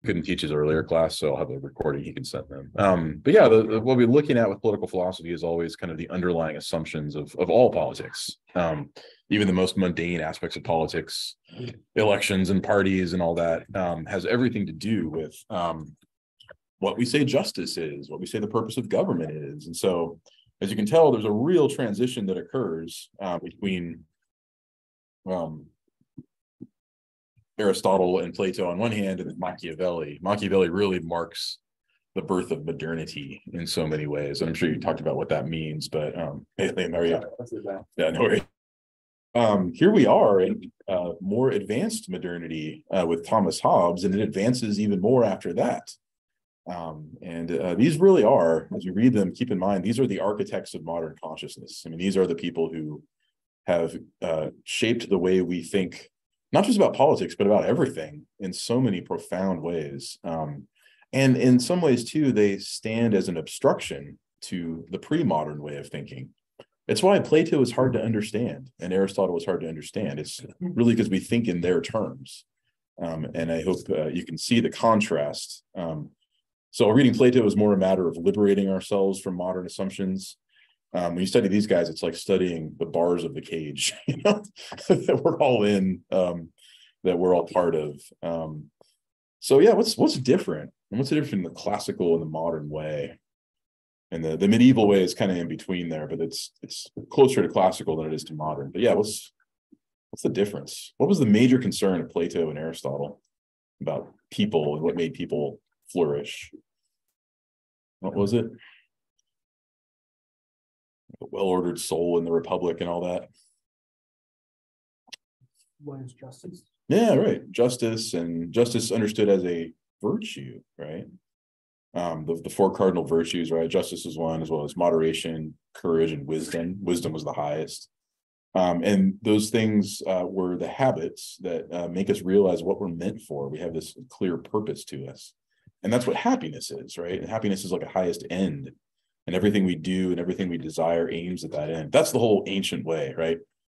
couldn't teach his earlier class, so I'll have a recording he can send them. But yeah, what we're looking at with political philosophy is always kind of the underlying assumptions of all politics. Even the most mundane aspects of politics, elections and parties and all that, has everything to do with what we say justice is, what we say the purpose of government is. And so, as you can tell, there's a real transition that occurs between Aristotle and Plato on one hand, and Machiavelli. Machiavelli really marks the birth of modernity in so many ways. And I'm sure you talked about what that means, but hey, Liam, how are you? Yeah, no worries. Here we are in more advanced modernity with Thomas Hobbes, and it advances even more after that. These really are, as you read them, keep in mind, these are the architects of modern consciousness. I mean, these are the people who have shaped the way we think, not just about politics, but about everything in so many profound ways. And in some ways, too, they stand as an obstruction to the pre-modern way of thinking. It's why Plato is hard to understand and Aristotle is hard to understand. It's really because we think in their terms. And I hope you can see the contrast. So reading Plato is more a matter of liberating ourselves from modern assumptions. When you study these guys, it's like studying the bars of the cage, you know, that we're all in, that we're all part of. So yeah, what's different? And what's the difference in the classical and the modern way? And the medieval way is kind of in between there, but it's closer to classical than it is to modern. But yeah, what's the difference? What was the major concern of Plato and Aristotle about people and what made people flourish? What was it? A well-ordered soul in the Republic and all that. What is justice? Yeah, right. Justice, and justice understood as a virtue, right? The four cardinal virtues, right? Justice is one, as well as moderation, courage, and wisdom. Wisdom was the highest. And those things were the habits that make us realize what we're meant for. We have this clear purpose to us. And that's what happiness is, right? And happiness is like a highest end. And everything we do and everything we desire aims at that end. That's the whole ancient way, right?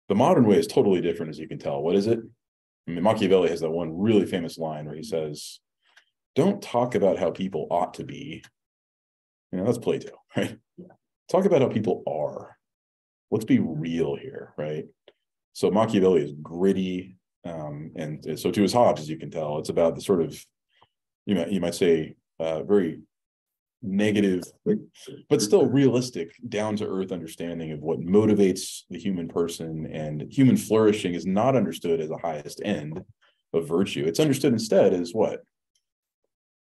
The modern way is totally different, as you can tell. What is it? I mean, Machiavelli has that one really famous line where he says, don't talk about how people ought to be. You know, that's Plato, right? Yeah. Talk about how people are. Let's be real here, right? So Machiavelli is gritty, and so too is Hobbes, as you can tell. It's about the sort of, you might say, very negative, but still realistic, down-to-earth understanding of what motivates the human person. And human flourishing is not understood as a highest end of virtue. It's understood instead as what?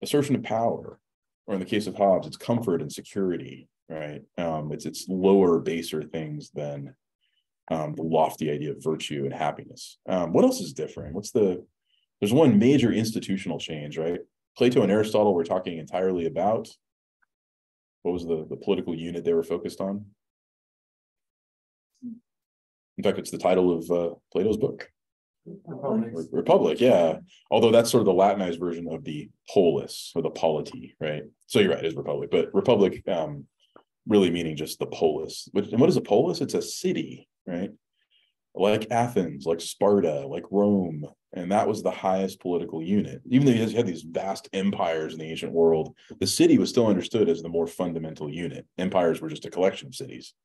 Assertion of power, or in the case of Hobbes, it's comfort and security, right? It's lower, baser things than the lofty idea of virtue and happiness. What else is different? There's one major institutional change, right? Plato and Aristotle were talking entirely about, what was the political unit they were focused on? In fact, it's the title of Plato's book. Republic, yeah. Although that's sort of the Latinized version of the polis or the polity, right? So you're right, it is republic, but republic really meaning just the polis. And what is a polis? It's a city, right? Like Athens, like Sparta, like Rome. And that was the highest political unit. Even though you had these vast empires in the ancient world, the city was still understood as the more fundamental unit. Empires were just a collection of cities.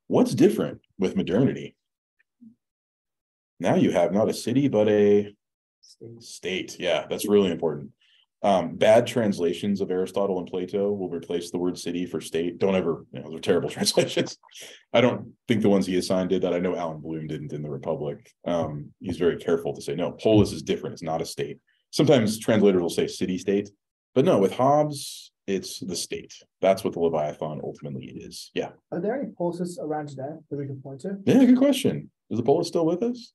What's different with modernity? Now you have not a city, but a state. Yeah, that's really important. Bad translations of Aristotle and Plato will replace the word city for state. Don't ever, they're terrible translations. I don't think the ones he assigned did that. I know Alan Bloom didn't in the Republic. He's very careful to say, no, polis is different. It's not a state. Sometimes translators will say city-state, but no, with Hobbes, it's the state. That's what the Leviathan ultimately is. Yeah. Are there any polises around today that we can point to? Yeah, good question. Is the polis still with us?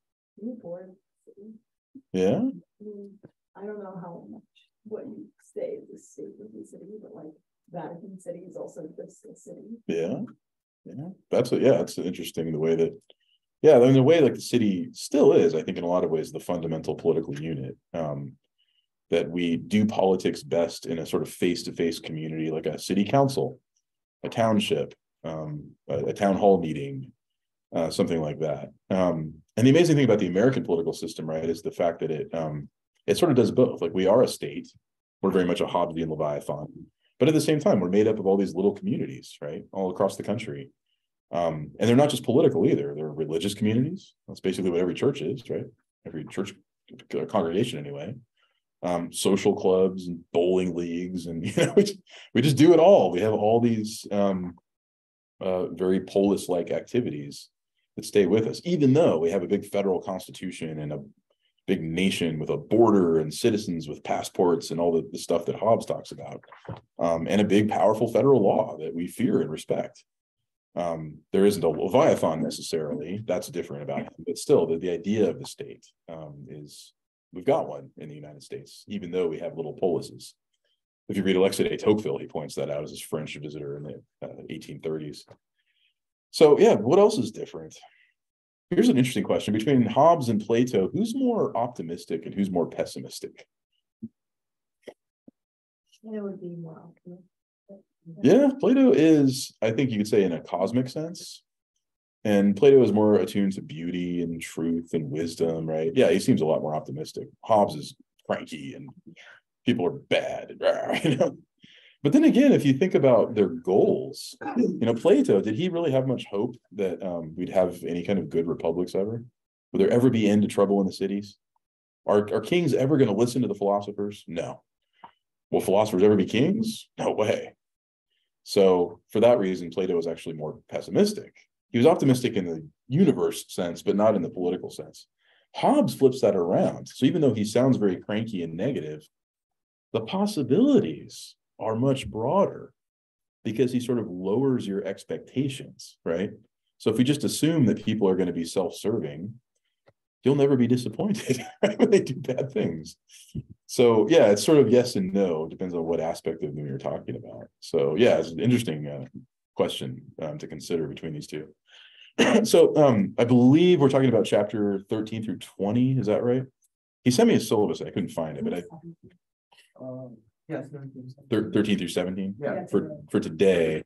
Yeah. I don't know how much what you say is the state of the city, but like Vatican City is also just a city. Yeah. It's interesting the way that, yeah, in a way like the city still is, I think in a lot of ways, the fundamental political unit, that we do politics best in a sort of face-to-face community, like a city council, a township, a town hall meeting, something like that. And the amazing thing about the American political system, right, is the fact that it sort of does both. Like we are a state, We're very much a Hobbesian Leviathan. But at the same time, we're made up of all these little communities, right? All across the country. And they're not just political either. They're religious communities. That's basically what every church is, right? Every church congregation anyway. Social clubs and bowling leagues, and we just do it all. We have all these very polis-like activities that stay with us, even though we have a big federal constitution and a big nation with a border and citizens with passports and all the stuff that Hobbes talks about, and a big powerful federal law that we fear and respect. There isn't a Leviathan necessarily. That's different about him, but still the idea of the state is we've got one in the United States, even though we have little polises. If you read Alexis de Tocqueville, he points that out as his French visitor in the 1830s. So yeah, what else is different? Here's an interesting question. Between Hobbes and Plato, who's more optimistic and who's more pessimistic? It would be more optimistic. Yeah, Plato is, I think you could say, in a cosmic sense. And Plato is more attuned to beauty and truth and wisdom, right? Yeah, he seems a lot more optimistic. Hobbes is cranky and people are bad, But then again, if you think about their goals, Plato, did he really have much hope that we'd have any kind of good republics ever? Will there ever be end to trouble in the cities? Are kings ever going to listen to the philosophers? No. Will philosophers ever be kings? No way. So for that reason, Plato was actually more pessimistic. He was optimistic in the universe sense, but not in the political sense. Hobbes flips that around. So even though he sounds very cranky and negative, the possibilities are much broader because he sort of lowers your expectations, right? So if we just assume that people are going to be self-serving, you'll never be disappointed when they do bad things. So yeah, it's sort of yes and no, depends on what aspect of them you're talking about. So yeah, it's an interesting question to consider between these two. So I believe we're talking about chapter 13 through 20, is that right? He sent me a syllabus, I couldn't find it, but Yes. 13 through 17 Yeah. for today.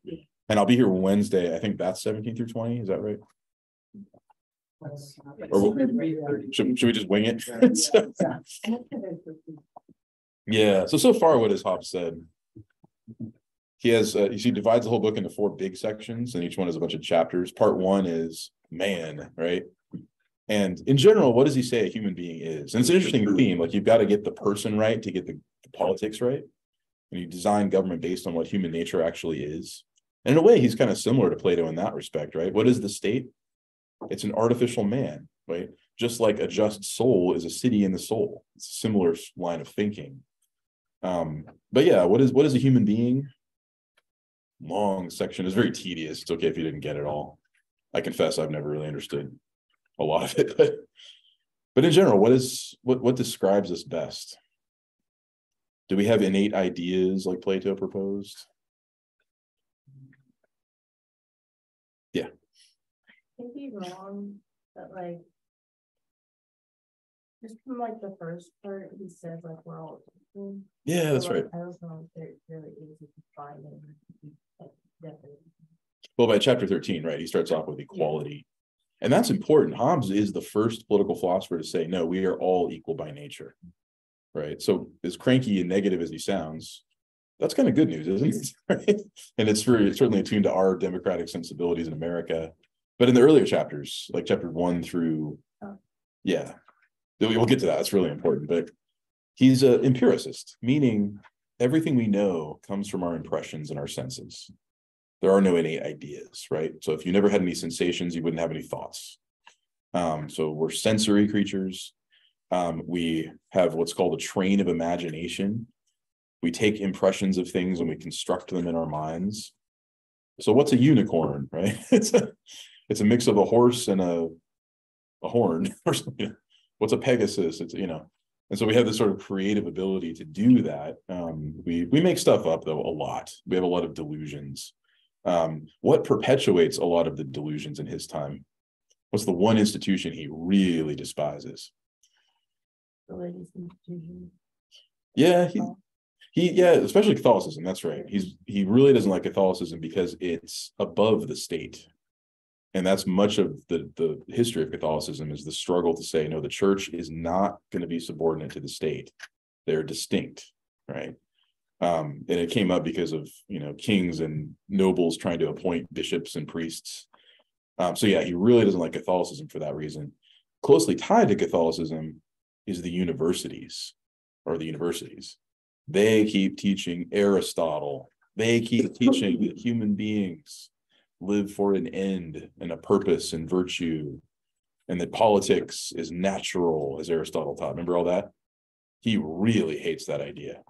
And I'll be here Wednesday. I think that's 17 through 20, is that right? Should we just wing it? Yeah. So far, what has Hobbes said? He has, he divides the whole book into 4 big sections, and each one has a bunch of chapters. Part 1 is man, right? And in general, what does he say a human being is? And it's an interesting theme. Like, you've got to get the person right to get the politics right. And you design government based on what human nature actually is. And in a way, he's kind of similar to Plato in that respect, right? What is the state? It's an artificial man, right? Just like a just soul is a city in the soul. It's a similar line of thinking. But yeah, what is a human being? Long section. It's very tedious. It's okay if you didn't get it all. I confess I've never really understood a lot of it, but in general, what describes us best? Do we have innate ideas like Plato proposed? Yeah. I could be wrong, but like, just from like the first part, he says like we're all equal. Yeah, that's right. I don't know if it's really easy to find it. Definitely. Well, by chapter 13, right, he starts off with equality. And that's important. Hobbes is the first political philosopher to say, no, we are all equal by nature, right? So as cranky and negative as he sounds, that's kind of good news, isn't it? Right? And it's certainly attuned to our democratic sensibilities in America. But in the earlier chapters, like chapter 1 through, yeah, we'll get to that. It's really important. But he's an empiricist, meaning everything we know comes from our impressions and our senses. There are no innate ideas, right? So if you never had any sensations, you wouldn't have any thoughts. So we're sensory creatures. We have what's called a train of imagination. We take impressions of things and we construct them in our minds. So what's a unicorn, right? It's a mix of a horse and a horn or something. What's a Pegasus? It's, and so we have this sort of creative ability to do that. We make stuff up though a lot. We have a lot of delusions. What perpetuates a lot of the delusions in his time? What's the one institution he really despises? Religious institution. Yeah, yeah, especially Catholicism. That's right. He really doesn't like Catholicism because it's above the state. And that's much of the history of Catholicism is the struggle to say, no, the church is not going to be subordinate to the state. They're distinct, right? And it came up because of, kings and nobles trying to appoint bishops and priests. So yeah, he really doesn't like Catholicism for that reason. Closely tied to Catholicism is the universities. They keep teaching Aristotle. They keep teaching that human beings live for an end and a purpose and virtue, and that politics is natural, as Aristotle taught. Remember all that? He really hates that idea.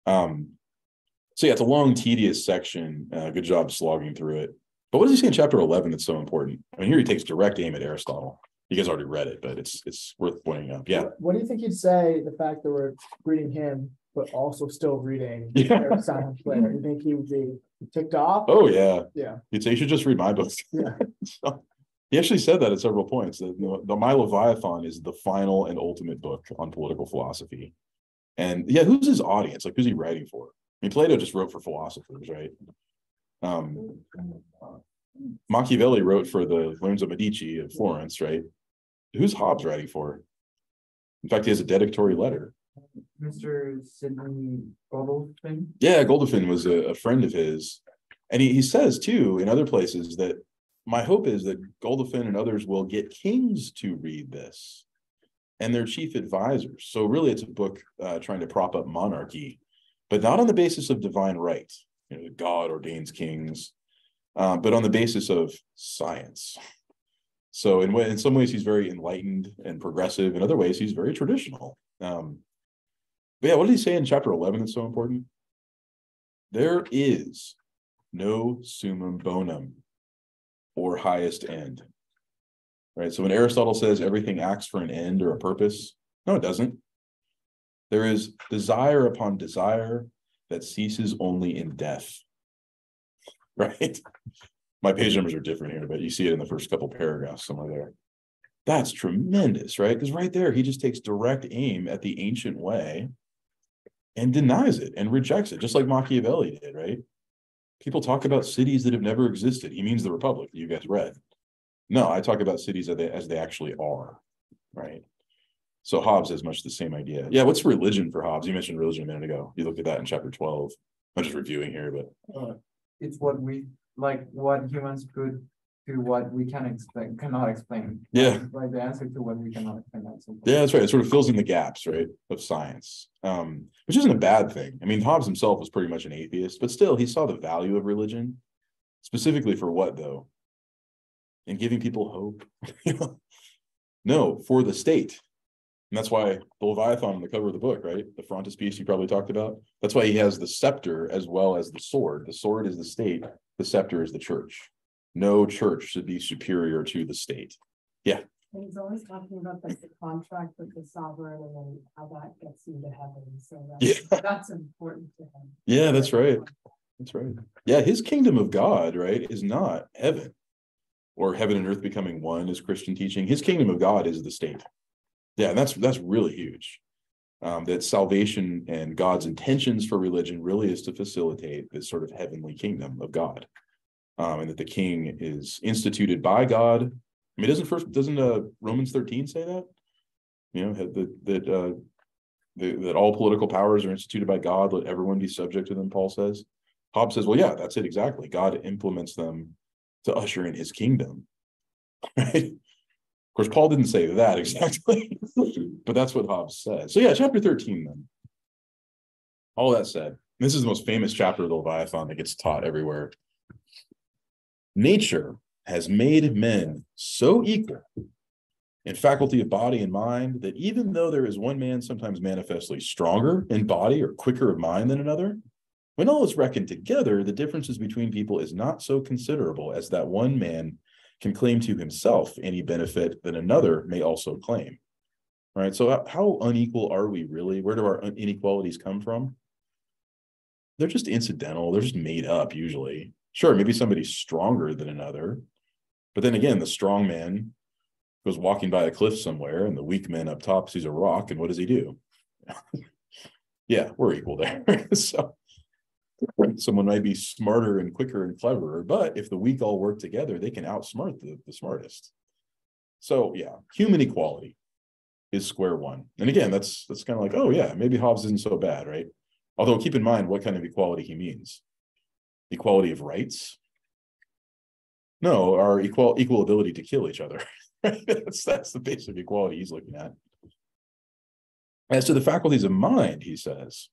So yeah, it's a long, tedious section. Good job slogging through it. But what does he say in chapter 11 that's so important? I mean, here he takes direct aim at Aristotle. You guys already read it, but it's worth pointing out. Yeah. What do you think he'd say the fact that we're reading him, but also still reading Aristotle? Do you think he would be ticked off? Oh, yeah. Yeah. He'd say, you should just read my books. Yeah. So, he actually said that at several points. The My Leviathan is the final and ultimate book on political philosophy. And yeah, who's his audience? Like, who's he writing for? I mean, Plato just wrote for philosophers, right? Machiavelli wrote for the Lorenzo Medici of Florence, right? Who's Hobbes writing for? In fact, he has a dedicatory letter. Mr. Sidney Godolphin? Yeah, Godolphin was a friend of his. And he says, too, in other places that my hope is that Godolphin and others will get kings to read this and their chief advisors. So really, it's a book trying to prop up monarchy, but not on the basis of divine right. God ordains kings, but on the basis of science. So in some ways, he's very enlightened and progressive. In other ways, he's very traditional. But yeah, what did he say in chapter 11 that's so important? There is no summum bonum, or highest end. Right? So when Aristotle says everything acts for an end or a purpose, no, it doesn't. There is desire upon desire that ceases only in death. Right? My page numbers are different here, but you see it in the first couple paragraphs somewhere there. That's tremendous, right? Because right there, he just takes direct aim at the ancient way and denies it and rejects it, just like Machiavelli did, right? People talk about cities that have never existed. He means the Republic that you guys read. No, I talk about cities as they actually are, right? So Hobbes has much the same idea. Yeah, what's religion for Hobbes? You mentioned religion a minute ago. You looked at that in chapter 12. I'm just reviewing here, but it's what we like, what humans could do, what we cannot explain. Yeah, like the answer to what we cannot explain. Yeah, that's right. It sort of fills in the gaps, right, of science, which isn't a bad thing. I mean, Hobbes himself was pretty much an atheist, but still, he saw the value of religion. Specifically for what, though? In giving people hope. No, for the state. And that's why the Leviathan on the cover of the book, right? The frontispiece you probably talked about. That's why he has the scepter as well as the sword. The sword is the state. The scepter is the church. No church should be superior to the state. Yeah. And he's always talking about like the contract with the sovereign and then how that gets you to heaven. So that's important to him. Yeah, that's right. That's right. Yeah, his kingdom of God, right, is not heaven or heaven and earth becoming one as Christian teaching. His kingdom of God is the state. Yeah, and that's really huge. That salvation and God's intentions for religion really is to facilitate this sort of heavenly kingdom of God. And that the king is instituted by God. I mean, doesn't Romans 13 say that? That all political powers are instituted by God. Let everyone be subject to them, Paul says. Hobbes says, well, yeah, that's it exactly. God implements them to usher in his kingdom. Right? Of course, Paul didn't say that exactly, but that's what Hobbes says. So yeah, chapter 13 then. All that said, this is the most famous chapter of the Leviathan that gets taught everywhere. Nature has made men so equal in faculty of body and mind that even though there is one man sometimes manifestly stronger in body or quicker of mind than another, when all is reckoned together, the differences between people is not so considerable as that one man can claim to himself any benefit that another may also claim. All right, so how unequal are we really? Where do our inequalities come from? They're just incidental. They're just made up usually. Sure, maybe somebody's stronger than another, but then again, the strong man goes walking by a cliff somewhere and the weak man up top sees a rock, and what does he do? Yeah, we're equal there. So someone might be smarter and quicker and cleverer, but if the weak all work together, they can outsmart the smartest. So yeah, human equality is square one. And again, that's kind of like, oh yeah, maybe Hobbes isn't so bad, right? Although keep in mind what kind of equality he means. Equality of rights? No, our equal ability to kill each other. That's the basic equality he's looking at. As to the faculties of mind, he says,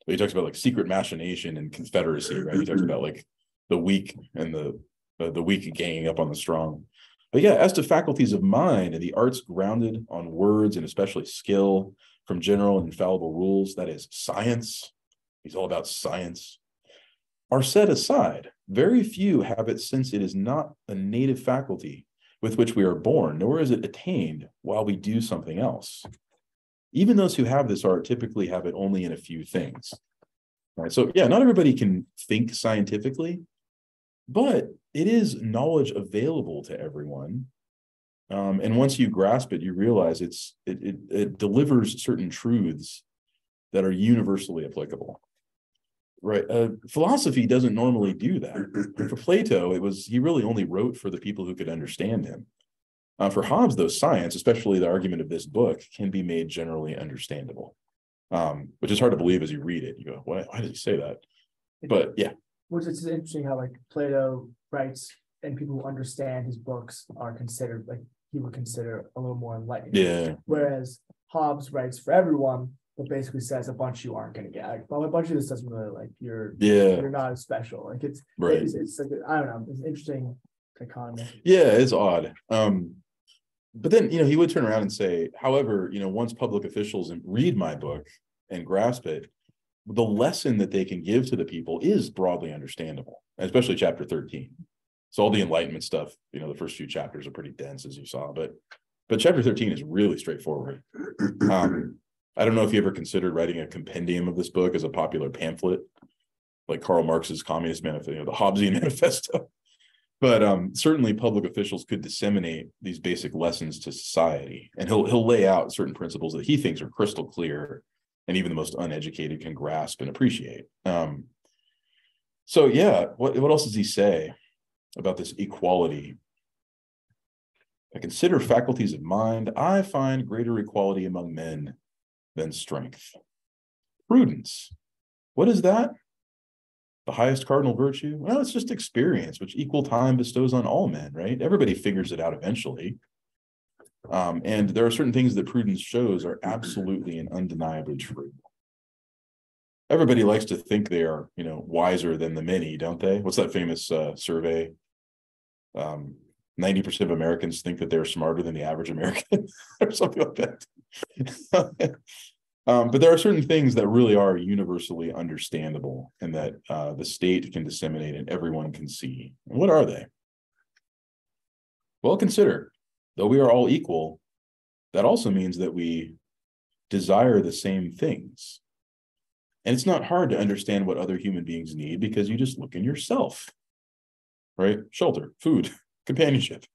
he talks about like secret machination and confederacy, right? He talks about like the weak and the weak ganging up on the strong. But yeah, as to faculties of mind and the arts grounded on words and especially skill from general and infallible rules, that is science, he's all about science, are set aside. Very few have it, since it is not a native faculty with which we are born, nor is it attained while we do something else. Even those who have this art typically have it only in a few things. All right, so yeah, not everybody can think scientifically, but it is knowledge available to everyone. And once you grasp it, you realize it delivers certain truths that are universally applicable. Right. Philosophy doesn't normally do that. For Plato, he really only wrote for the people who could understand him. For Hobbes, though, science, especially the argument of this book, can be made generally understandable, which is hard to believe as you read it. You go, why does he say that? But yeah. Which is interesting how like Plato writes and people who understand his books are considered, like he would consider a little more enlightened. Yeah. Whereas Hobbes writes for everyone, but basically says a bunch you aren't going to get. Like, well, a bunch of this doesn't really like you're not as special. Like it's right. It's like, I don't know. It's an interesting dichotomy. Yeah, it's odd. But then, he would turn around and say, however, once public officials read my book and grasp it, the lesson that they can give to the people is broadly understandable, especially chapter 13. So all the Enlightenment stuff, the first few chapters are pretty dense, as you saw, but chapter 13 is really straightforward. I don't know if you ever considered writing a compendium of this book as a popular pamphlet, like Karl Marx's Communist Manifesto, the Hobbesian Manifesto. But certainly public officials could disseminate these basic lessons to society, and he'll lay out certain principles that he thinks are crystal clear and even the most uneducated can grasp and appreciate. So yeah, what else does he say about this equality? I consider faculties of mind, I find greater equality among men than strength. Prudence, what is that? The highest cardinal virtue? Well, it's just experience, which equal time bestows on all men, right? Everybody figures it out eventually. And there are certain things that prudence shows are absolutely and undeniably true. Everybody likes to think they are, wiser than the many, don't they? What's that famous survey? 90% of Americans think that they're smarter than the average American, or something like that. But there are certain things that really are universally understandable and that the state can disseminate and everyone can see. And what are they? Well, consider, though we are all equal, that also means that we desire the same things. And it's not hard to understand what other human beings need because you just look in yourself, right? Shelter, food, companionship,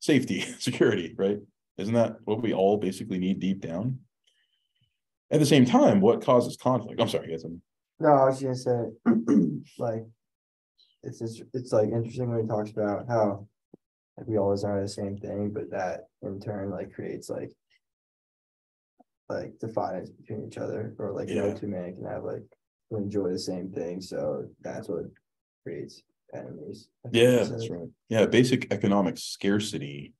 safety, security, right? Isn't that what we all basically need deep down? At the same time, what causes conflict? I'm sorry, guys. No, I was gonna say, like, it's like interesting when he talks about how like we always are the same thing, but that in turn like creates like defiance between each other, or like no two men can have like enjoy the same thing. So that's what creates enemies. Yeah, that's right. Yeah, basic economic scarcity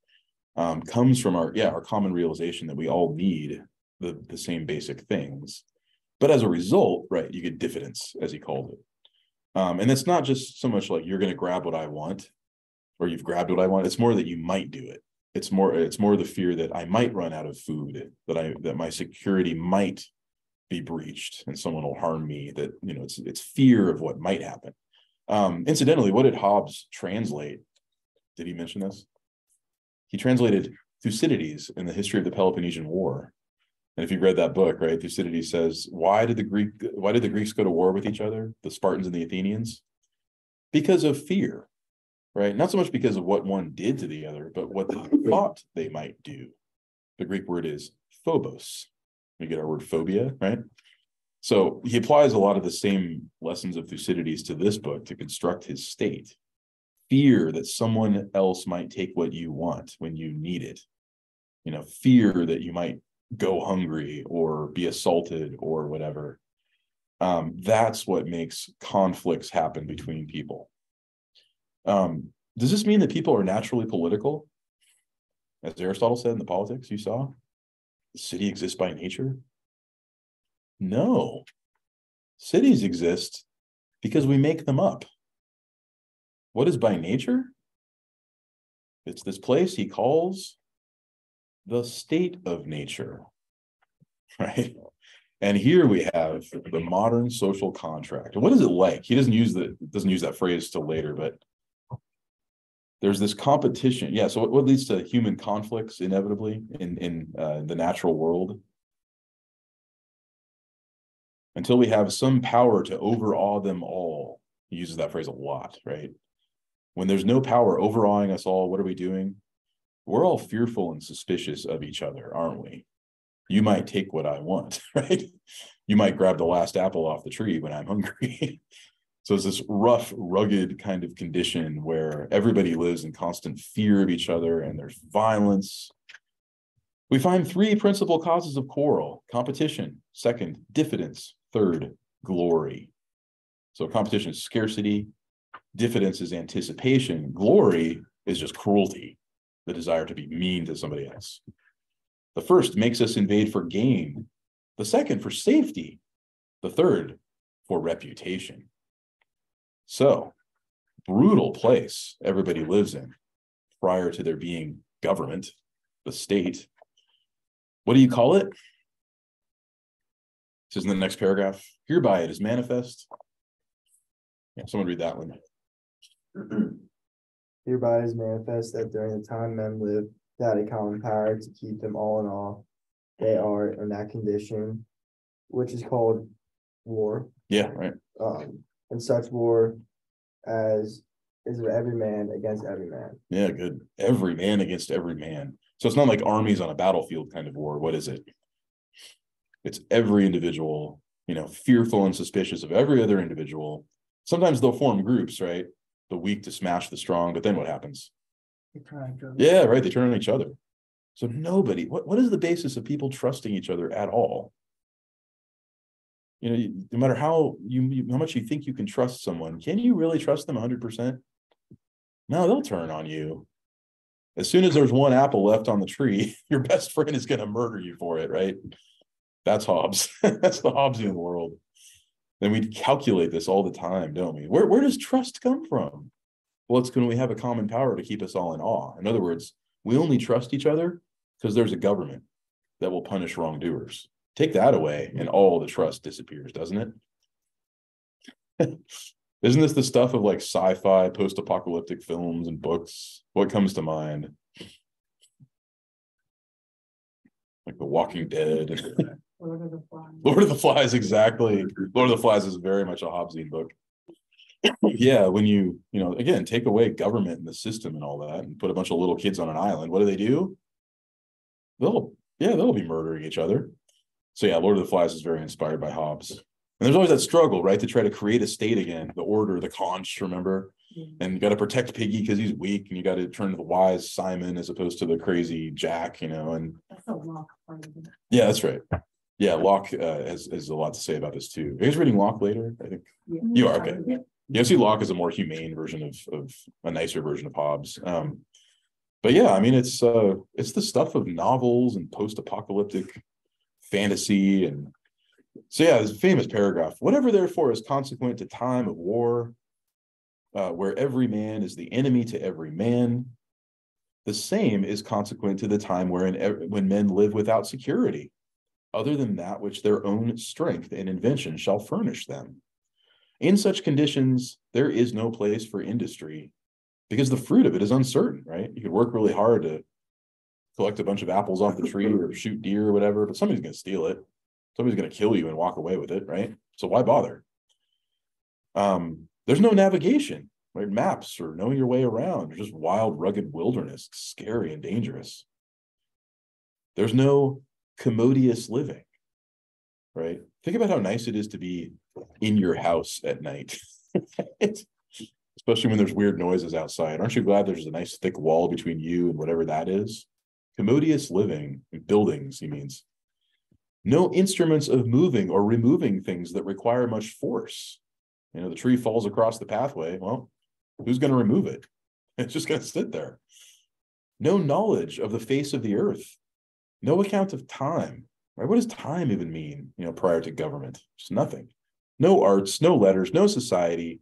comes from our common realization that we all need the same basic things. But as a result, right, you get diffidence, as he called it. And it's not just so much like you're going to grab what I want, or you've grabbed what I want. It's more that you might do it. It's more the fear that I might run out of food, that my security might be breached and someone will harm me, that, it's fear of what might happen. Incidentally, what did Hobbes translate? Did he mention this? He translated Thucydides in the history of the Peloponnesian War. And if you've read that book, right, Thucydides says, why did the Greeks go to war with each other, the Spartans and the Athenians? Because of fear, right? Not so much because of what one did to the other, but what they thought they might do. The Greek word is phobos. We get our word phobia, right? So he applies a lot of the same lessons of Thucydides to this book to construct his state. Fear that someone else might take what you want when you need it. Fear that you might go hungry or be assaulted or whatever. That's what makes conflicts happen between people. Does this mean that people are naturally political? As Aristotle said in the Politics you saw, the city exists by nature? No. Cities exist because we make them up. What is by nature? It's this place he calls the state of nature, right? And here we have the modern social contract. And what is it like? He doesn't use that phrase till later, but there's this competition. Yeah. So what leads to human conflicts inevitably in the natural world? Until we have some power to overawe them all. He uses that phrase a lot, right? When there's no power overawing us all, what are we doing? We're all fearful and suspicious of each other, aren't we? You might take what I want, right? You might grab the last apple off the tree when I'm hungry. So it's this rough, rugged kind of condition where everybody lives in constant fear of each other and there's violence. We find three principal causes of quarrel: competition, second, diffidence, third, glory. So competition is scarcity, diffidence is anticipation, glory is just cruelty, the desire to be mean to somebody else. The first makes us invade for gain, the second for safety, the third for reputation. So, brutal place everybody lives in prior to there being government, the state. What do you call it? This is in the next paragraph. Hereby it is manifest. Yeah, someone read that one. Hereby is manifest that during the time men live, that a common power to keep them all in awe, they are in that condition, which is called war. Yeah, right. And such war as is of every man against every man. Yeah, good. Every man against every man. So it's not like armies on a battlefield kind of war. What is it? It's every individual, fearful and suspicious of every other individual. Sometimes they'll form groups, right? The weak to smash the strong, but then what happens? Yeah, right. They turn on each other. So nobody, what is the basis of people trusting each other at all? No matter how much you think you can trust someone, can you really trust them 100%? No, they'll turn on you. As soon as there's one apple left on the tree, your best friend is going to murder you for it, right? That's Hobbes. That's the Hobbesian world. And we calculate this all the time, don't we? Where does trust come from? Well, it's when we have a common power to keep us all in awe. In other words, we only trust each other because there's a government that will punish wrongdoers. Take that away and all the trust disappears, doesn't it? Isn't this the stuff of like sci-fi, post-apocalyptic films and books? What comes to mind? Like The Walking Dead. Lord of the Flies. Lord of the Flies, exactly. Lord of the Flies is very much a Hobbesian book. Yeah, when you again, take away government and the system and all that and put a bunch of little kids on an island, what do? They'll be murdering each other. So yeah, Lord of the Flies is very inspired by Hobbes. And there's always that struggle, right, to try to create a state again, the order, the conch, remember? And you got to protect Piggy because he's weak, and you got to turn to the wise Simon as opposed to the crazy Jack, and That's a Locke part of it. yeah, that's right. Yeah, Locke has a lot to say about this too. Are you guys reading Locke later? I think Yeah. you are, okay. Yeah, see Locke is a more humane version of a nicer version of Hobbes. But yeah, I mean, it's the stuff of novels and post-apocalyptic fantasy. And so yeah, this famous paragraph: whatever therefore is consequent to time of war, where every man is the enemy to every man, the same is consequent to the time when men live without security, other than that which their own strength and invention shall furnish them. In such conditions, there is no place for industry, because the fruit of it is uncertain, right? You could work really hard to collect a bunch of apples off the tree or shoot deer or whatever, but somebody's going to steal it. Somebody's going to kill you and walk away with it, right? So why bother? There's no navigation, right? Maps or knowing your way around. There's just wild, rugged wilderness, scary and dangerous. There's no commodious living, right? Think about how nice it is to be in your house at night, especially when there's weird noises outside. Aren't you glad there's a nice thick wall between you and whatever that is? Commodious living, buildings, he means. No instruments of moving or removing things that require much force. The tree falls across the pathway. Well, who's going to remove it? It's just going to sit there. No knowledge of the face of the earth. No account of time. Right? What does time even mean, prior to government? Just nothing. No arts, no letters, no society.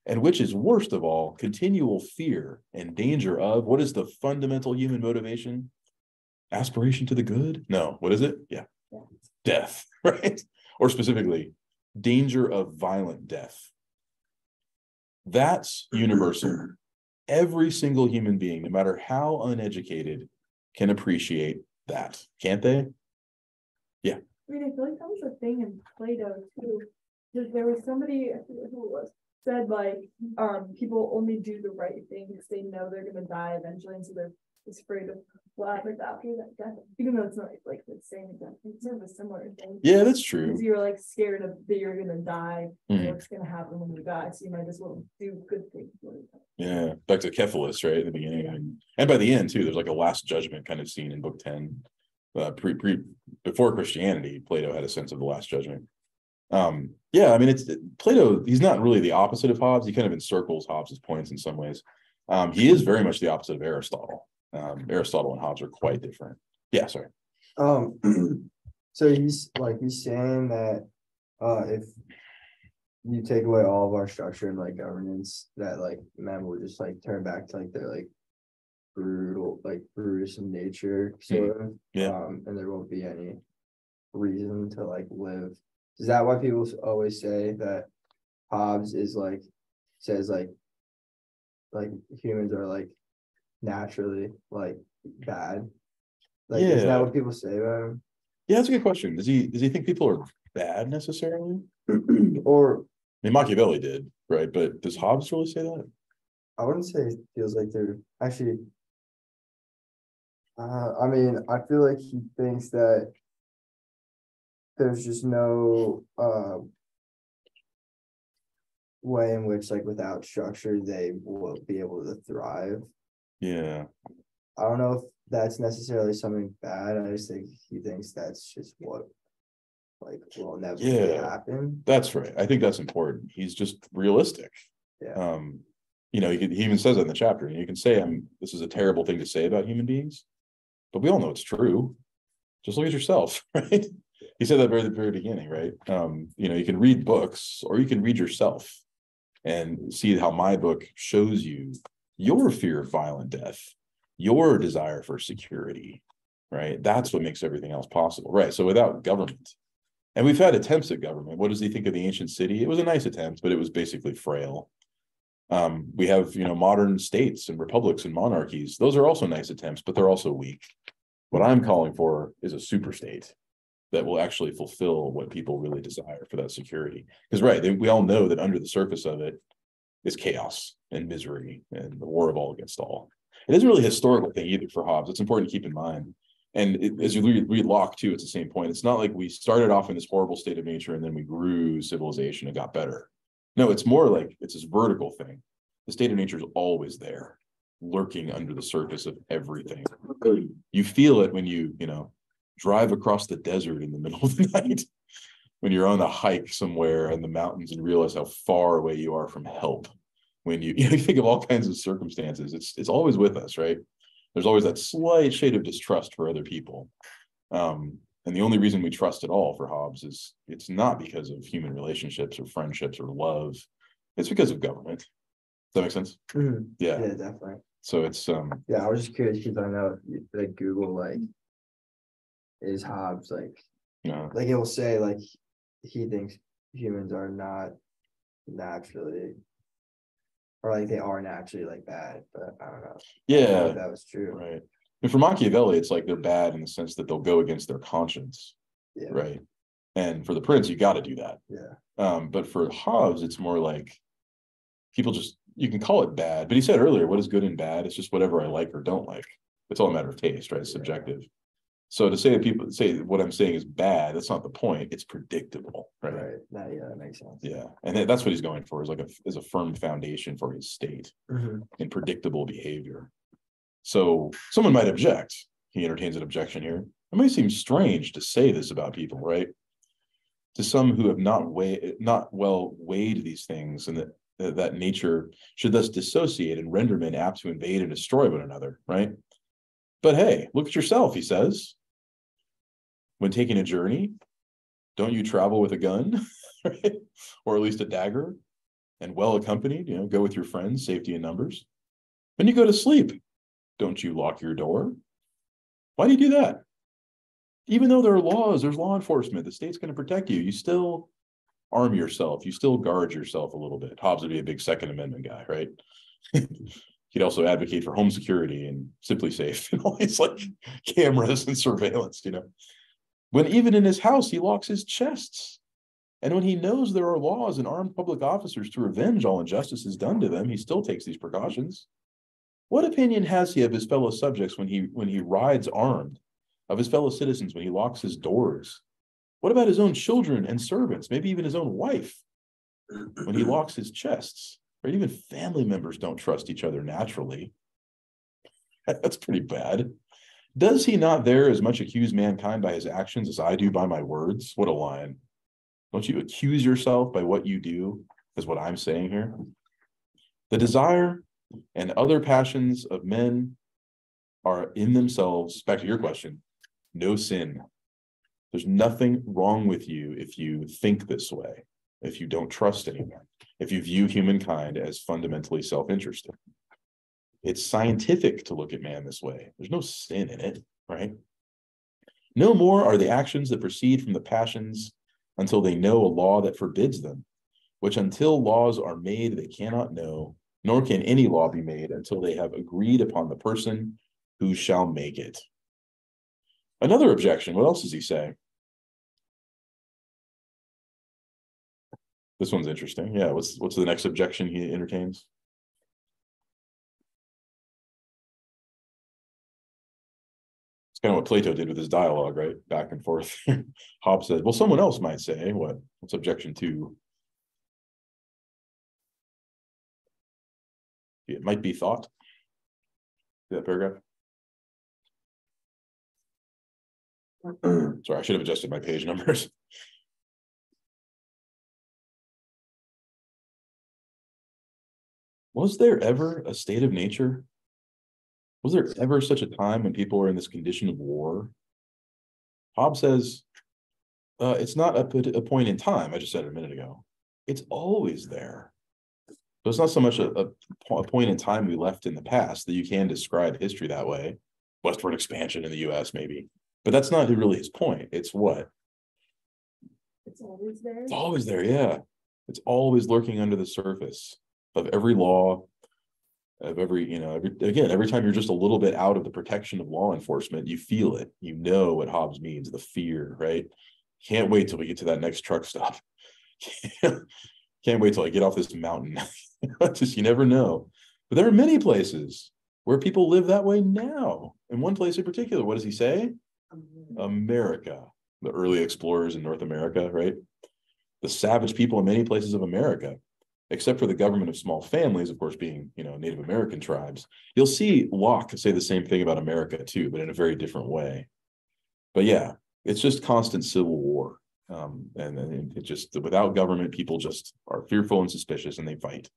And which is worst of all, continual fear and danger of, what is the fundamental human motivation? Aspiration to the good? No, what is it? Yeah. Death, right? Or specifically, danger of violent death. That's universal. Every single human being, no matter how uneducated, can appreciate that, can't they? Yeah. I mean, I feel like that was a thing in Plato too. Because there was somebody, I forget who it was, said like, people only do the right thing because they know they're gonna die eventually, and so they're just afraid of what happens after that death. Even though it's not like the same exact thing, it's sort of a similar thing. Yeah, that's true. Because you're like scared of that you're gonna die, Mhm. what's gonna happen when you die, so you might as well do good things. Yeah, back to Cephalus, right, at the beginning. And by the end, too, there's like a last judgment kind of scene in book 10. Before Christianity, Plato had a sense of the last judgment. Yeah, I mean, Plato, he's not really the opposite of Hobbes. He kind of encircles Hobbes's points in some ways. He is very much the opposite of Aristotle. Aristotle and Hobbes are quite different. Yeah, sorry. So he's saying that if you take away all of our structure and like governance, that like men will just like turn back to like their like brutal, like brutish in nature sort of. Yeah. And there won't be any reason to like live. Is that why people always say that Hobbes is like says like humans are like naturally like bad? Like, Yeah. is that what people say about him? Yeah, that's a good question. Does he think people are bad necessarily? Or I mean, Machiavelli did, right? But does Hobbes really say that? I wouldn't say it feels like they're actually. I mean, I feel like he thinks that there's just no way in which, like, without structure, they will be able to thrive. Yeah. I don't know if that's necessarily something bad. I just think he thinks that's just what, like, will inevitably happen. That's right. I think that's important. He's just realistic. Yeah. He even says it in the chapter. You can say, this is a terrible thing to say about human beings, but we all know it's true. Just look at yourself, right? He said that at the very beginning, right? You can read books or you can read yourself and see how my book shows you your fear of violent death, your desire for security, right? That's what makes everything else possible, right? So without government, and we've had attempts at government. What does he think of the ancient city? It was a nice attempt, but it was basically frail. We have, modern states and republics and monarchies. Those are also nice attempts, but they're also weak. What I'm calling for is a super state that will actually fulfill what people really desire for that security. Because, right, we all know that under the surface of it is chaos and misery and the war of all against all. It isn't really a historical thing either for Hobbes. It's important to keep in mind. And as you read Locke, too, it's the same point. It's not like we started off in this horrible state of nature and then we grew civilization and got better. No, it's more like it's this vertical thing. The state of nature is always there, lurking under the surface of everything. You feel it when you drive across the desert in the middle of the night, when you're on a hike somewhere in the mountains and realize how far away you are from help. When you think of all kinds of circumstances, it's always with us, right? There's always that slight shade of distrust for other people. And the only reason we trust at all for Hobbes is it's not because of human relationships or friendships or love. It's because of government. Does that make sense? Mm-hmm. Yeah, definitely. So it's yeah, I was just curious because I know like Google like is Hobbes like like it will say like he thinks humans are not naturally or like they are naturally like bad, but I don't know. Yeah, I don't know if that was true. Right. And for Machiavelli, it's like they're bad in the sense that they'll go against their conscience. Yeah. Right. And for the prince, you got to do that. Yeah. But for Hobbes, it's more like people you can call it bad, but he said earlier, what is good and bad? It's just whatever I like or don't like. It's all a matter of taste, right? It's subjective. So to say that people say what I'm saying is bad, that's not the point. It's predictable, right? Right. That makes sense. Yeah, and that's what he's going for, is like a firm foundation for his state in predictable behavior. So someone might object. He entertains an objection here. It may seem strange to say this about people, right? To some who have not well weighed these things, and that nature should thus dissociate and render men apt to invade and destroy one another, right? But hey, look at yourself, he says. When taking a journey, don't you travel with a gun, right? Or at least a dagger, and well accompanied, go with your friends, safety in numbers. When you go to sleep, don't you lock your door? Why do you do that? Even though there are laws, there's law enforcement, the state's going to protect you, you still arm yourself, you still guard yourself a little bit. Hobbes would be a big Second Amendment guy, right? He'd also advocate for home security and Simply Safe and all these like cameras and surveillance, When even in his house, he locks his chests. And when he knows there are laws and armed public officers to revenge all injustices done to them, he still takes these precautions. What opinion has he of his fellow subjects when he rides armed, of his fellow citizens when he locks his doors? What about his own children and servants, maybe even his own wife, when he locks his chests? Right? Even family members don't trust each other naturally. That's pretty bad. Does he not there as much accuse mankind by his actions as I do by my words? What a line. Don't you accuse yourself by what you do, is what I'm saying here. The desire and other passions of men are in themselves, back to your question, no sin. There's nothing wrong with you if you think this way, if you don't trust anyone, if you view humankind as fundamentally self-interested. It's scientific to look at man this way. There's no sin in it, right? No more are the actions that proceed from the passions until they know a law that forbids them, which until laws are made, they cannot know, nor can any law be made until they have agreed upon the person who shall make it. Another objection, what else does he say? This one's interesting. Yeah, what's the next objection he entertains? It's kind of what Plato did with his dialogue, right? Back and forth. Hobbes says, well, someone else might say, what's objection 2? It might be thought. See that paragraph? Sorry, I should have adjusted my page numbers. Was there ever a state of nature? Was there ever such a time when people were in this condition of war? Hobbes says, it's not a point in time, I just said it a minute ago. It's always there. So it's not so much a point in time we left in the past that you can describe history that way. Westward expansion in the US, maybe. But that's not really his point. It's what? It's always there. It's always there, yeah. It's always lurking under the surface of every law, of every time you're just a little bit out of the protection of law enforcement, you feel it. You know what Hobbes means, the fear, right? Can't wait till we get to that next truck stop. Can't wait till I get off this mountain. Just, you never know. But there are many places where people live that way now. In one place in particular, what does he say? America. The early explorers in North America, right? The savage people in many places of America, except for the government of small families, of course, being, Native American tribes. You'll see Locke say the same thing about America too, but in a very different way. But yeah, it's just constant civil war. And it just, without government, people just are fearful and suspicious and they fight.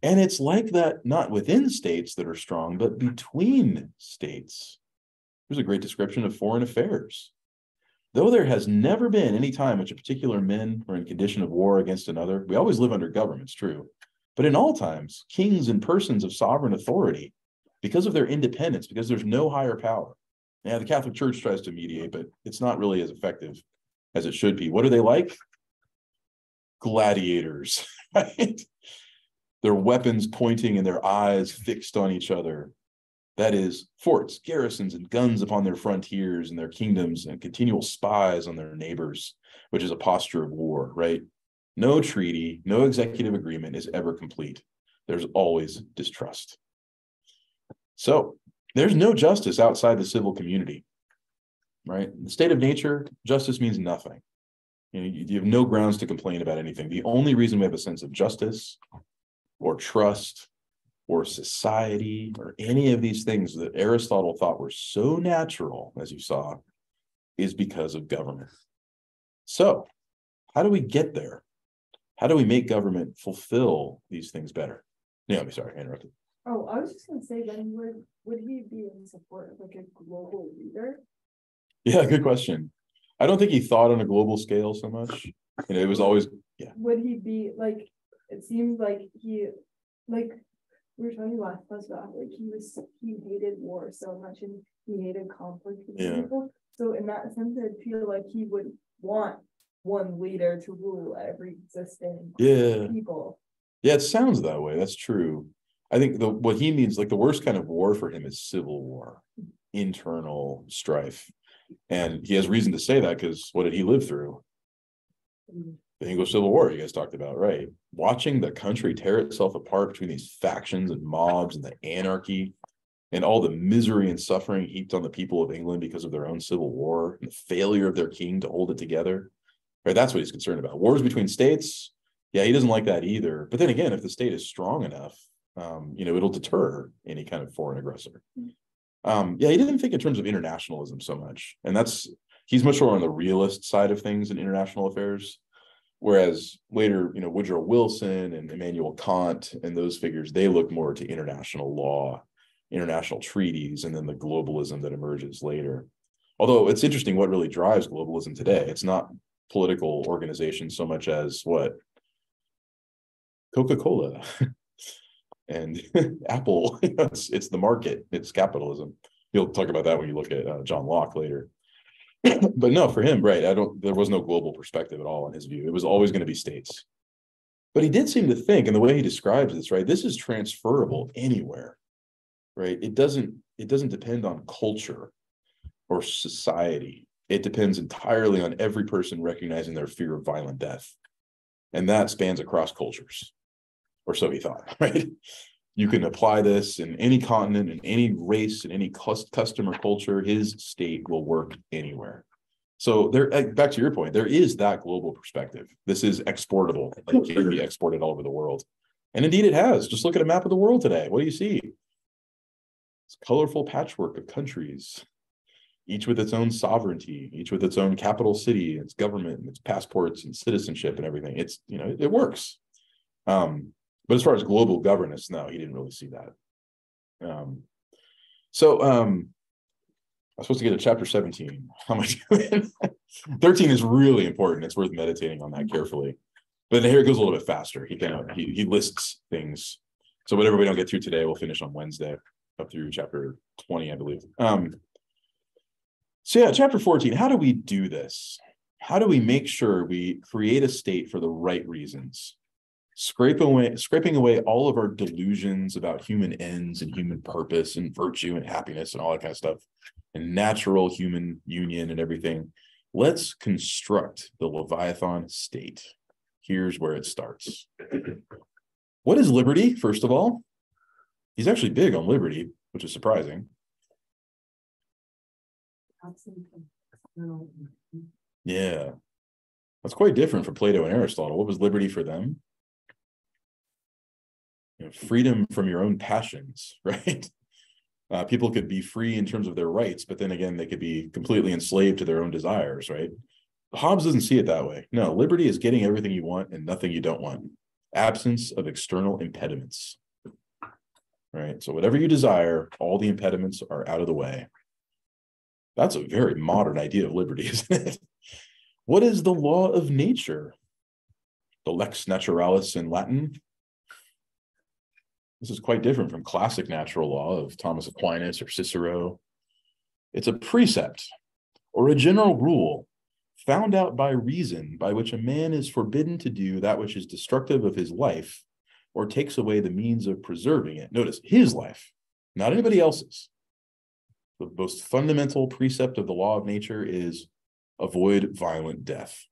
And it's like that, not within states that are strong, but between states. There's a great description of foreign affairs. Though there has never been any time in which a particular men were in condition of war against another, we always live under governments, true. But in all times, kings and persons of sovereign authority, because of their independence, because there's no higher power. Yeah, the Catholic Church tries to mediate, but it's not really as effective as it should be. What are they like? Gladiators, right? Their weapons pointing and their eyes fixed on each other. That is, forts, garrisons, and guns upon their frontiers and their kingdoms, and continual spies on their neighbors, which is a posture of war, right? No treaty, no executive agreement is ever complete. There's always distrust. So there's no justice outside the civil community, right? In the state of nature, justice means nothing. You have no grounds to complain about anything. The only reason we have a sense of justice or trust or society or any of these things that Aristotle thought were so natural, as you saw, is because of government. So how do we get there? How do we make government fulfill these things better? Naomi, sorry, I interrupted. Oh, I was just gonna say then would he be in support of like a global leader? Yeah, good question. I don't think he thought on a global scale so much. It was always, yeah. Would he be like, it seems like like we were talking last about, like he hated war so much and he hated conflict with people. So in that sense, I feel like he would want one leader to rule every existing people. Yeah, it sounds that way. That's true. I think what he means, like the worst kind of war for him is civil war, internal strife. And he has reason to say that because what did he live through? The English Civil War, you guys talked about, right? Watching the country tear itself apart between these factions and mobs and the anarchy and all the misery and suffering heaped on the people of England because of their own civil war and the failure of their king to hold it together. Right? That's what he's concerned about. Wars between states, yeah, he doesn't like that either. But then again, if the state is strong enough, it'll deter any kind of foreign aggressor. Yeah, he didn't think in terms of internationalism so much. And he's much more on the realist side of things in international affairs. Whereas later, Woodrow Wilson and Immanuel Kant and those figures, they look more to international law, international treaties, and then the globalism that emerges later. Although it's interesting what really drives globalism today. It's not political organization so much as what? Coca-Cola and Apple. It's the market. It's capitalism. You'll talk about that when you look at John Locke later. But no, for him, right, there was no global perspective at all in his view. It was always going to be states. But he did seem to think, and the way he describes this, right, this is transferable anywhere, right? It doesn't depend on culture or society. It depends entirely on every person recognizing their fear of violent death. And that spans across cultures, or so he thought, right? You can apply this in any continent, in any race, in any custom or culture. His state will work anywhere. So back to your point, there is that global perspective. This is exportable. It can be exported all over the world. And indeed it has. Just look at a map of the world today. What do you see? It's a colorful patchwork of countries, each with its own sovereignty, each with its own capital city, its government, and its passports and citizenship and everything. It's, it works. But as far as global governance, no, he didn't really see that. I'm supposed to get to chapter 17. How am I doing? 13 is really important. It's worth meditating on that carefully. But here it goes a little bit faster. He lists things. So whatever we don't get through today, we'll finish on Wednesday up through chapter 20, I believe. Chapter 14, how do we do this? How do we make sure we create a state for the right reasons? Scraping away all of our delusions about human ends and human purpose and virtue and happiness and all that kind of stuff and natural human union and everything. Let's construct the Leviathan state. Here's where it starts. What is liberty, first of all? He's actually big on liberty, which is surprising. Yeah, that's quite different from Plato and Aristotle. What was liberty for them? Freedom from your own passions, right? People could be free in terms of their rights, but then again, they could be completely enslaved to their own desires, right? Hobbes doesn't see it that way. No, liberty is getting everything you want and nothing you don't want. Absence of external impediments, right? So whatever you desire, all the impediments are out of the way. That's a very modern idea of liberty, isn't it? What is the law of nature? The lex naturalis in Latin. This is quite different from classic natural law of Thomas Aquinas or Cicero. It's a precept or a general rule found out by reason by which a man is forbidden to do that which is destructive of his life or takes away the means of preserving it. Notice his life, not anybody else's. The most fundamental precept of the law of nature is avoid violent death.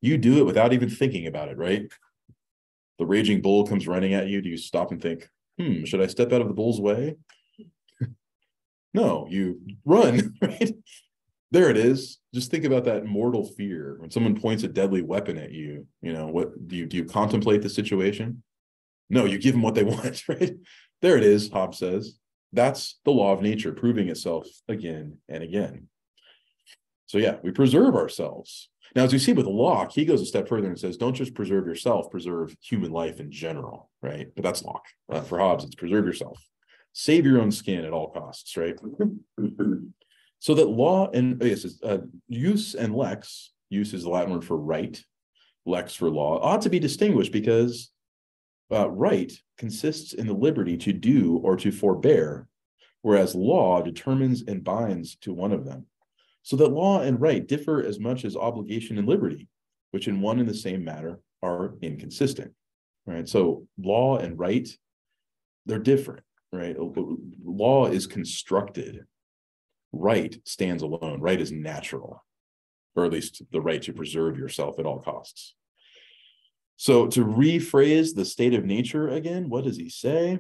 You do it without even thinking about it, right? The raging bull comes running at you. Do you stop and think, should I step out of the bull's way? No, you run, right? There it is. Just think about that mortal fear. When someone points a deadly weapon at you, what do you contemplate the situation? No, you give them what they want, right? There it is, Hobbes says. That's the law of nature proving itself again and again. So yeah, we preserve ourselves. Now, as we see with Locke, he goes a step further and says, don't just preserve yourself, preserve human life in general, right? But that's Locke. For Hobbes, it's preserve yourself. Save your own skin at all costs, right? So that law and use and lex, use is the Latin word for right, lex for law, ought to be distinguished because right consists in the liberty to do or to forbear, whereas law determines and binds to one of them. So that law and right differ as much as obligation and liberty, which in one and the same matter are inconsistent, right? So law and right, they're different, right? Law is constructed. Right stands alone. Right is natural, or at least the right to preserve yourself at all costs. So to rephrase the state of nature again, what does he say?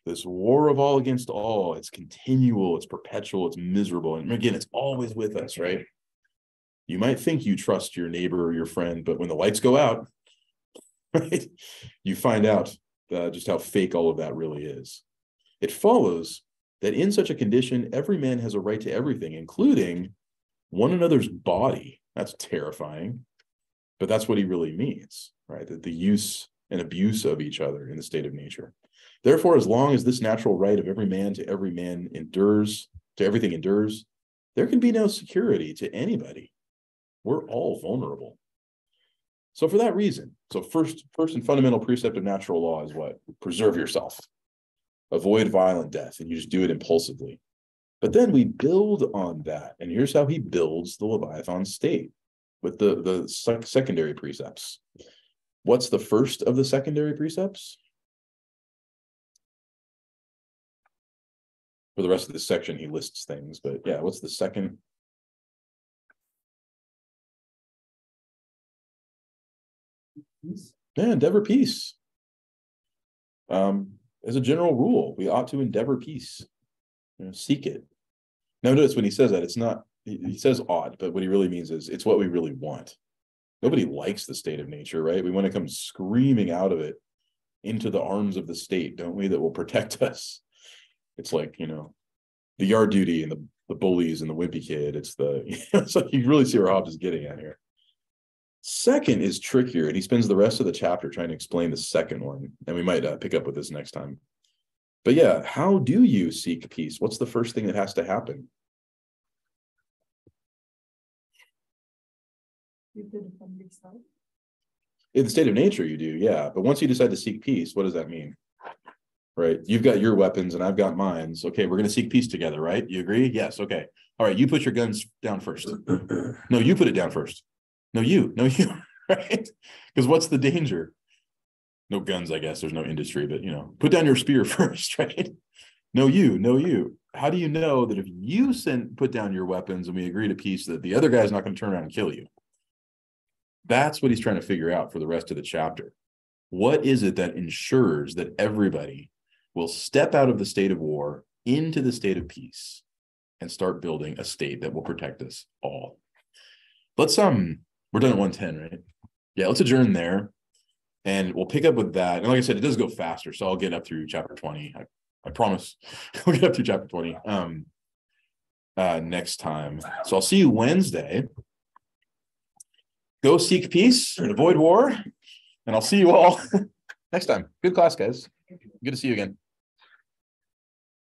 This war of all against all, it's continual, it's perpetual, it's miserable. And again, it's always with us, right? You might think you trust your neighbor or your friend, but when the lights go out, right, you find out just how fake all of that really is. It follows that in such a condition, every man has a right to everything, including one another's body. That's terrifying, but that's what he really means, right? That the use and abuse of each other in the state of nature. Therefore, as long as this natural right of every man endures, to everything endures, there can be no security to anybody. We're all vulnerable. So for that reason, so first and fundamental precept of natural law is what? Preserve yourself. Avoid violent death, and you just do it impulsively. But then we build on that, and here's how he builds the Leviathan state with the secondary precepts. What's the first of the secondary precepts? For the rest of this section, he lists things, but yeah, what's the second? Yeah, endeavor peace. As a general rule, we ought to endeavor peace, seek it. Now, notice when he says that, it's not, he says ought, but what he really means is it's what we really want. Nobody likes the state of nature, right? We want to come screaming out of it into the arms of the state, don't we, that will protect us. It's like, the yard duty and the bullies and the wimpy kid. It's it's like you really see where Hobbes is getting at here. Second is trickier, and he spends the rest of the chapter trying to explain the second one, and we might pick up with this next time. But yeah, how do you seek peace? What's the first thing that has to happen? You defend yourself. In the state of nature, you do, yeah. But once you decide to seek peace, what does that mean? Right? You've got your weapons and I've got mine. Okay, we're going to seek peace together, right? You agree? Yes. Okay. All right. You put your guns down first. No, you put it down first. No, you. Right? Because what's the danger? No guns, I guess. There's no industry, but put down your spear first, right? No, you. How do you know that if you put down your weapons and we agree to peace, that the other guy's not going to turn around and kill you? That's what he's trying to figure out for the rest of the chapter. What is it that ensures that everybody will step out of the state of war into the state of peace and start building a state that will protect us all? Let's we're done at 110, right? Yeah, let's adjourn there and we'll pick up with that. And like I said, it does go faster, so I'll get up through chapter 20. I promise we'll get up through chapter 20 next time. So I'll see you Wednesday. Go seek peace and avoid war, and I'll see you all next time. Good class, guys. Good to see you again.